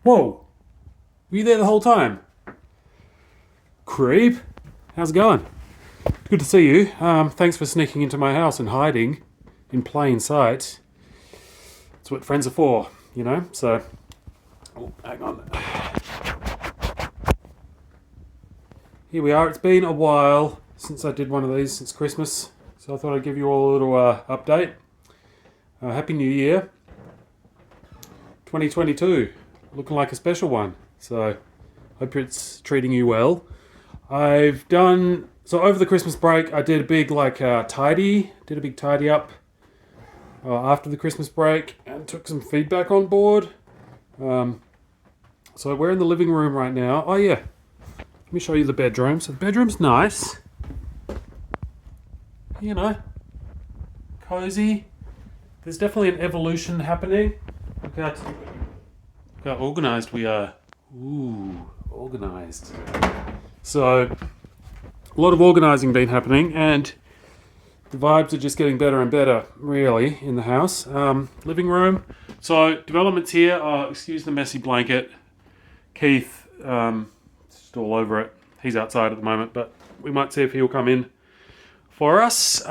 Whoa! Were you there the whole time? Creep! How's it going? Good to see you. Thanks for sneaking into my house and hiding in plain sight. That's what friends are for, you know? So, oh, hang on. Here we are. It's been a while since I did one of these, since Christmas. So I thought I'd give you all a little update. Happy New Year. 2022. Looking like a special one. So, hope it's treating you well. So over the Christmas break, I did a big tidy up after the Christmas break and took some feedback on board. So we're in the living room right now. Oh yeah, let me show you the bedroom. So the bedroom's nice. You know, cozy. There's definitely an evolution happening. Look how organised we are. Ooh, organised. So, a lot of organising been happening, and the vibes are just getting better and better, really, in the house. Living room. So, developments here. Excuse the messy blanket. Keith, just all over it. He's outside at the moment, but we might see if he'll come in for us.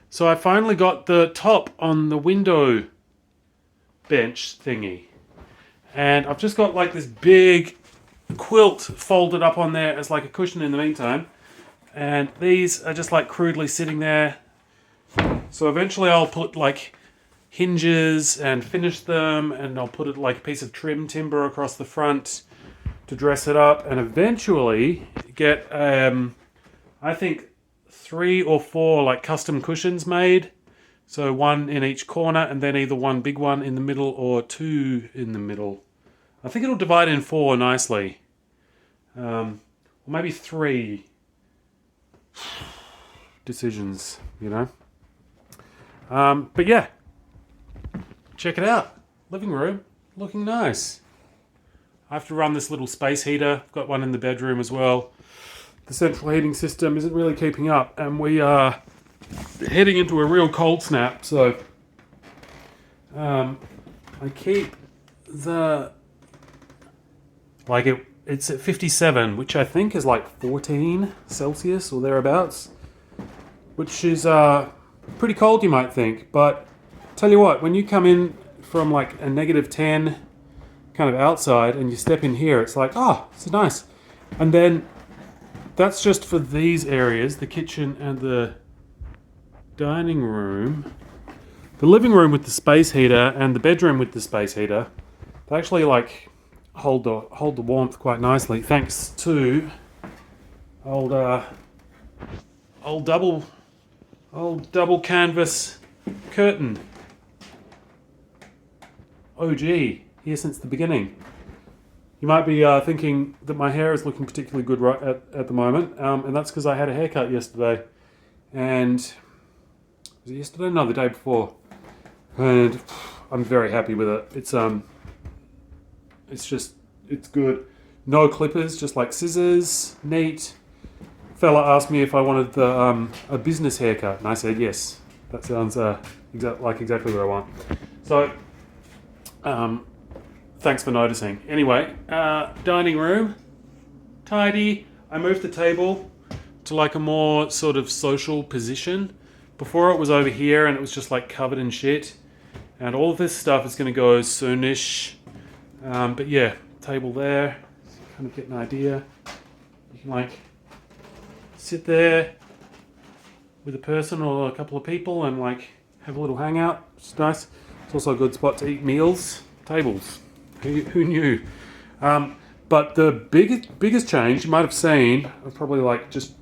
So, I finally got the top on the window bench thingy. And I've just got like this big quilt folded up on there as like a cushion in the meantime. And these are just like crudely sitting there. So eventually I'll put like hinges and finish them, and I'll put it like a piece of trim timber across the front to dress it up, and eventually get I think 3 or 4 like custom cushions made. So one in each corner, and then either one big one in the middle or 2 in the middle. I think it'll divide in 4 nicely. Or maybe 3 decisions, you know. But yeah, check it out. Living room, looking nice. I have to run this little space heater. I've got one in the bedroom as well. The central heating system isn't really keeping up, and we are heading into a real cold snap. So I keep the it's at 57, which I think is like 14 Celsius or thereabouts, which is pretty cold, you might think. But tell you what, when you come in from like a -10 kind of outside and you step in here, it's like, oh, it's nice. And then that's just for these areas, the kitchen and the dining room. The living room with the space heater and the bedroom with the space heater, they actually like hold the warmth quite nicely, thanks to old double canvas curtain. OG, here since the beginning. You might be thinking that my hair is looking particularly good right at the moment, and that's because I had a haircut yesterday. And was it yesterday? No, the day before. And I'm very happy with it. It's good. No clippers, just like scissors, neat. Fella asked me if I wanted a business haircut, and I said yes. That sounds exactly what I want. So, thanks for noticing. Anyway, dining room, tidy. I moved the table to like a more sort of social position. Before it was over here and it was just like covered in shit. And all of this stuff is going to go soonish. But yeah, table there. So you kind of get an idea. You can like sit there with a person or a couple of people and like have a little hangout. It's nice. It's also a good spot to eat meals. Tables. Who knew? But the biggest change you might have seen, I've probably like just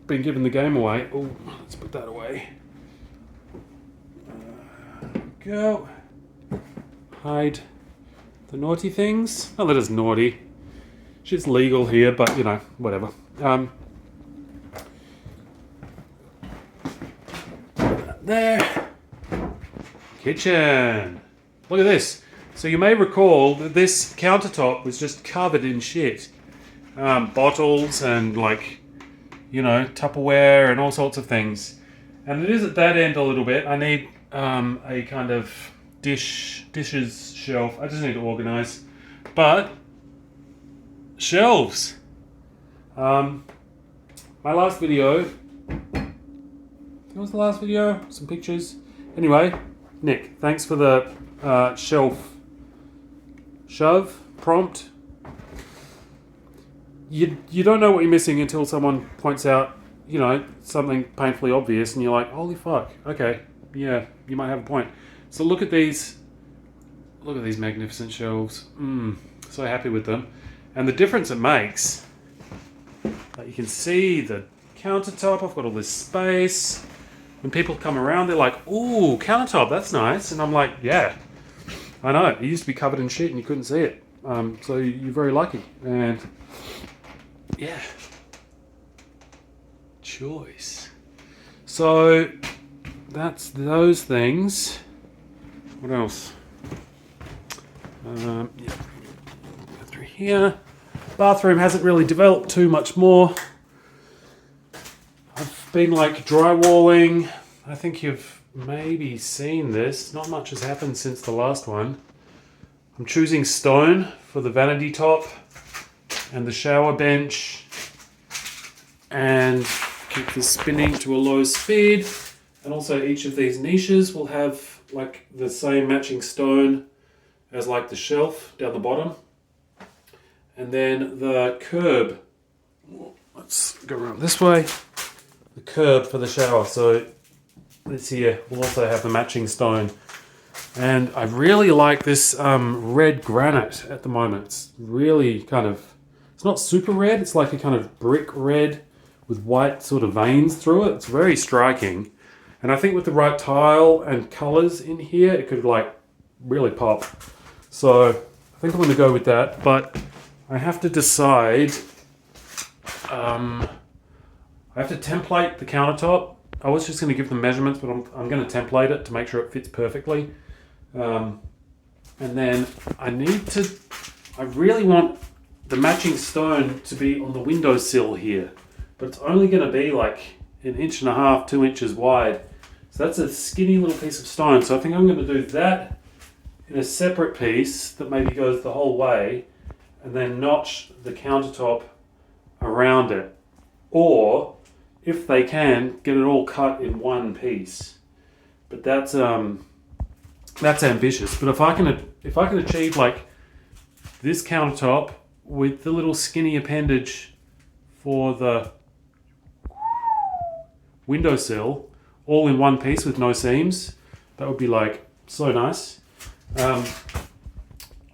been giving the game away. Oh, let's put that away. Go. Hide the naughty things. Not that it's naughty. Shit's legal here, but you know, whatever. There. Kitchen. Look at this. So you may recall that this countertop was just covered in shit. Bottles and like, you know, Tupperware and all sorts of things. And it is at that end a little bit. I need a kind of dishes shelf. I just need to organise. But shelves. My last video. What was the last video? Some pictures. Anyway, Nick, thanks for the shelf shove prompt. You don't know what you're missing until someone points out, something painfully obvious, and you're like, holy fuck, okay, yeah, you might have a point. So look at these magnificent shelves. So happy with them. And the difference it makes, like you can see the countertop, I've got all this space. When people come around, they're like, ooh, countertop, that's nice. And I'm like, yeah, I know, it used to be covered in shit and you couldn't see it. So you're very lucky. And yeah, choice. So that's those things. What else? Yeah. Go through here. Bathroom hasn't really developed too much more. I've been like drywalling. I think you've maybe seen this. Not much has happened since the last one. I'm choosing stone for the vanity top and the shower bench, and keep this spinning to a low speed. And also each of these niches will have like the same matching stone as like the shelf down the bottom. And then the curb, let's go around this way, the curb for the shower. So this here will also have the matching stone. And I really like this red granite at the moment. It's really it's not super red, it's like a kind of brick red with white sort of veins through it. It's very striking. And I think with the right tile and colours in here, it could like really pop. So I think I'm going to go with that, but I have to decide. I have to template the countertop. I was just going to give them measurements, but I'm going to template it to make sure it fits perfectly. And then I really want the matching stone to be on the windowsill here, but it's only going to be like 1.5 inches, 2 inches wide. So that's a skinny little piece of stone. So I think I'm going to do that in a separate piece that maybe goes the whole way, and then notch the countertop around it. Or, if they can, get it all cut in one piece. But that's ambitious. But if I can achieve like this countertop with the little skinny appendage for the windowsill, all in one piece with no seams, that would be like so nice.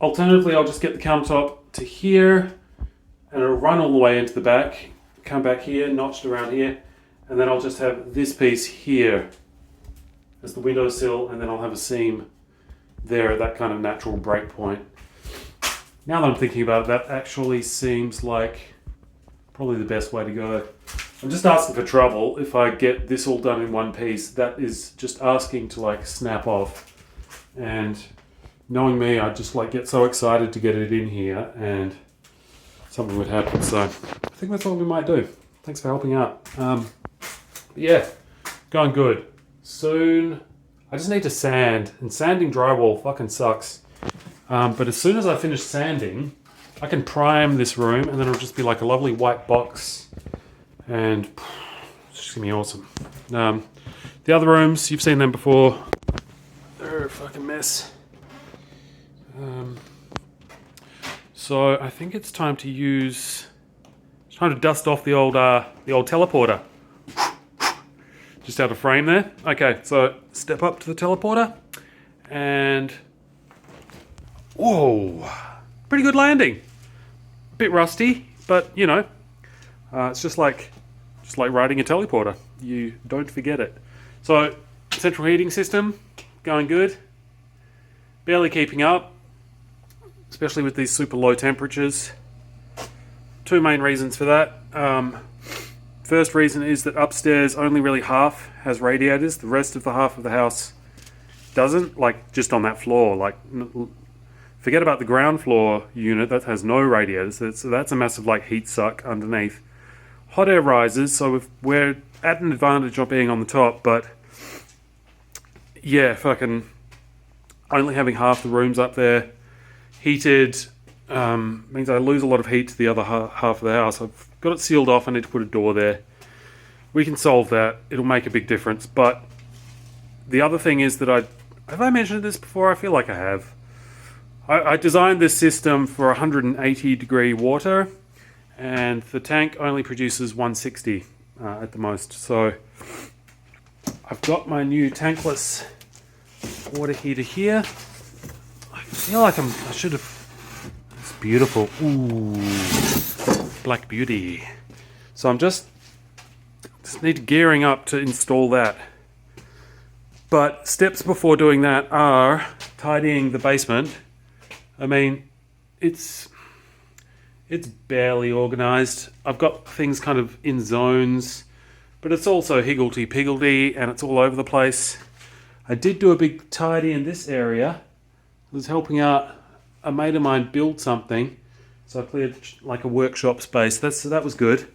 Alternatively, I'll just get the countertop to here and it'll run all the way into the back, come back here, notched around here, and then I'll just have this piece here as the windowsill, and then I'll have a seam there at that kind of natural break point. Now that I'm thinking about it, that actually seems like probably the best way to go. I'm just asking for trouble if I get this all done in one piece. That is just asking to like snap off. And knowing me, I'd just like get so excited to get it in here and something would happen. So I think that's what we might do. Thanks for helping out. Yeah, going good. Soon, I just need to sand, and sanding drywall fucking sucks. But as soon as I finish sanding, I can prime this room, and then it'll just be like a lovely white box, and it's just gonna be awesome. The other rooms, you've seen them before. They're a fucking mess. So I think it's time to dust off the old teleporter. Just out of frame there. Okay, so step up to the teleporter, and whoa, pretty good landing. Bit rusty, but it's just like riding a teleporter. You don't forget it. So central heating system going good. Barely keeping up, especially with these super low temperatures. Two main reasons for that. First reason is that upstairs only really half has radiators. The rest of the half of the house doesn't, like just on that floor. Like, forget about the ground floor unit that has no radiators. So that's a massive like heat suck underneath. Hot air rises, so we're at an advantage of being on the top, but yeah, fucking only having half the rooms up there heated means I lose a lot of heat to the other half of the house. I've got it sealed off. I need to put a door there. We can solve that. It'll make a big difference. But the other thing is that have I mentioned this before? I feel like I have. I designed this system for 180 degree water, and the tank only produces 160 at the most. So I've got my new tankless water heater here. I feel like I should have. It's beautiful. Ooh, Black Beauty. So I'm just need gearing up to install that. But steps before doing that are tidying the basement. I mean, it's barely organized. I've got things kind of in zones, but it's also higgledy-piggledy and it's all over the place. I did do a big tidy in this area. I was helping out a mate of mine build something, so I cleared like a workshop space. That was good.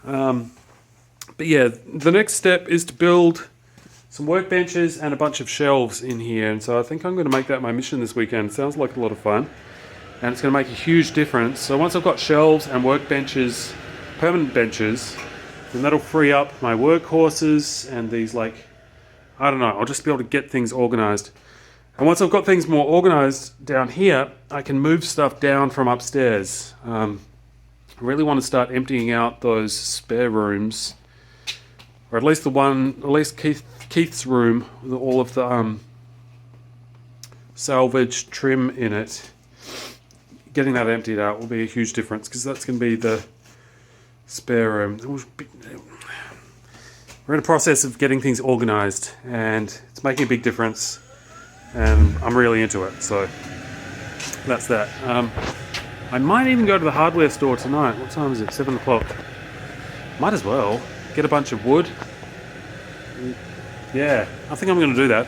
But yeah, the next step is to build some workbenches and a bunch of shelves in here, and so I think I'm going to make that my mission this weekend. It sounds like a lot of fun, and it's going to make a huge difference. So once I've got shelves and workbenches, permanent benches, then that'll free up my workhorses and these, like, I don't know, I'll just be able to get things organized. And once I've got things more organized down here, I can move stuff down from upstairs. I really want to start emptying out those spare rooms, or at least Keith's room with all of the salvage trim in it. Getting that emptied out will be a huge difference, because that's going to be the spare room. We're in a process of getting things organized, and it's making a big difference, and I'm really into it. So that's that. I might even go to the hardware store tonight. What time is it? 7 o'clock. Might as well get a bunch of wood. Yeah, I think I'm going to do that,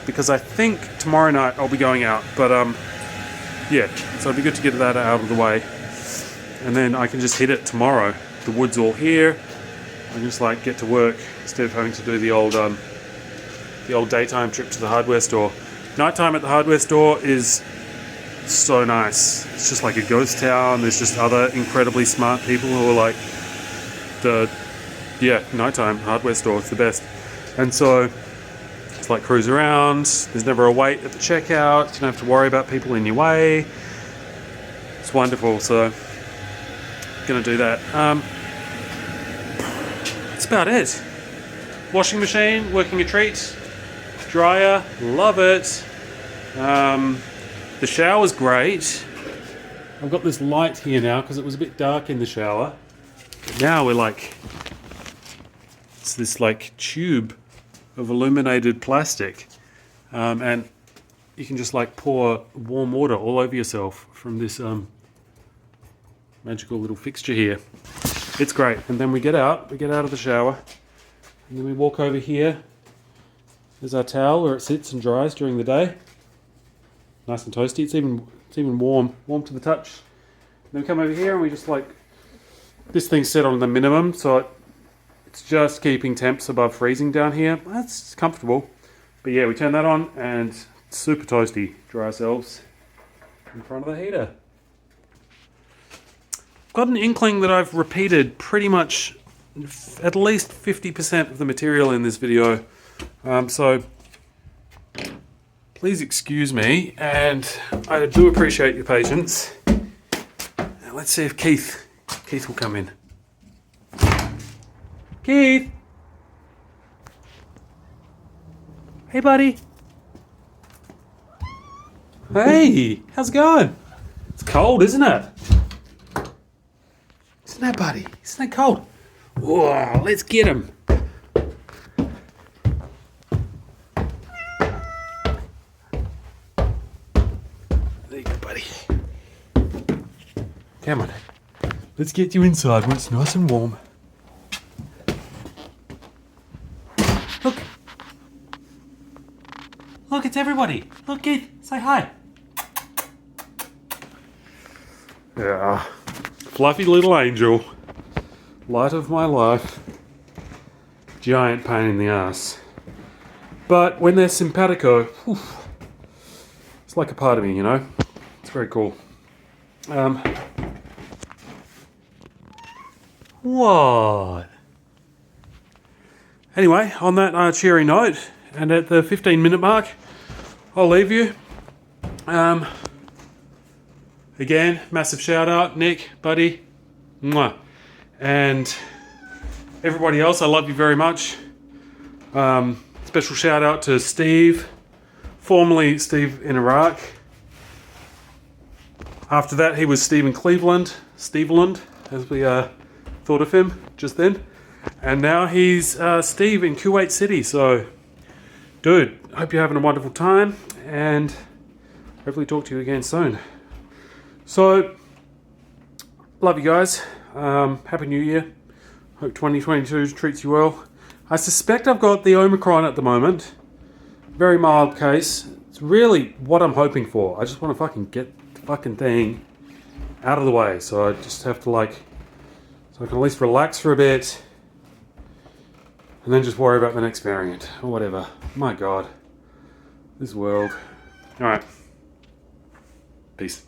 because I think tomorrow night I'll be going out. But yeah, so it'd be good to get that out of the way, and then I can just hit it tomorrow. The wood's all here. I can just like get to work instead of having to do the old daytime trip to the hardware store. Nighttime at the hardware store is so nice. It's just like a ghost town. There's just other incredibly smart people who are like, nighttime hardware store, it's the best. And so it's like cruise around. There's never a wait at the checkout. You don't have to worry about people in your way. It's wonderful. So gonna do that. That's about it. Washing machine working a treat. Dryer, love it. The shower's great. I've got this light here now because it was a bit dark in the shower. Now we're like, it's this like tube of illuminated plastic, and you can just like pour warm water all over yourself from this magical little fixture here. It's great. And then we get out of the shower, and then we walk over here. There's our towel where it sits and dries during the day. Nice and toasty. It's even warm to the touch. And then we come over here and we just like, this thing's set on the minimum, so it's just keeping temps above freezing down here. That's comfortable. But yeah, we turn that on and it's super toasty. Dry ourselves in front of the heater. Got an inkling that I've repeated pretty much at least 50% of the material in this video. So please excuse me, and I do appreciate your patience. Now let's see if Keith will come in. Keith! Hey, buddy. Hey, how's it going? It's cold, isn't it? Isn't that, buddy? Isn't that cold? Whoa, let's get him. There you go, buddy. Come on. Let's get you inside when it's nice and warm. Look. Look, it's everybody. Look, Keith, say hi. Yeah. Fluffy little angel. Light of my life. Giant pain in the ass. But when they're simpatico, it's like a part of me, you know? It's very cool. What? Anyway, on that cheery note, and at the 15-minute mark, I'll leave you. Again, massive shout out, Nick, buddy. Mwah. And everybody else, I love you very much. Special shout out to Steve, formerly Steve in Iraq. After that, he was Steve in Cleveland, Steveland, as we thought of him just then. And now he's Steve in Kuwait City. So, dude, hope you're having a wonderful time, and hopefully talk to you again soon. So, love you guys. Happy New Year. Hope 2022 treats you well. I suspect I've got the Omicron at the moment. Very mild case. It's really what I'm hoping for. I just want to fucking get the fucking thing out of the way. So I just have to so I can at least relax for a bit. And then just worry about the next variant or whatever. My God. This world. Alright. Peace.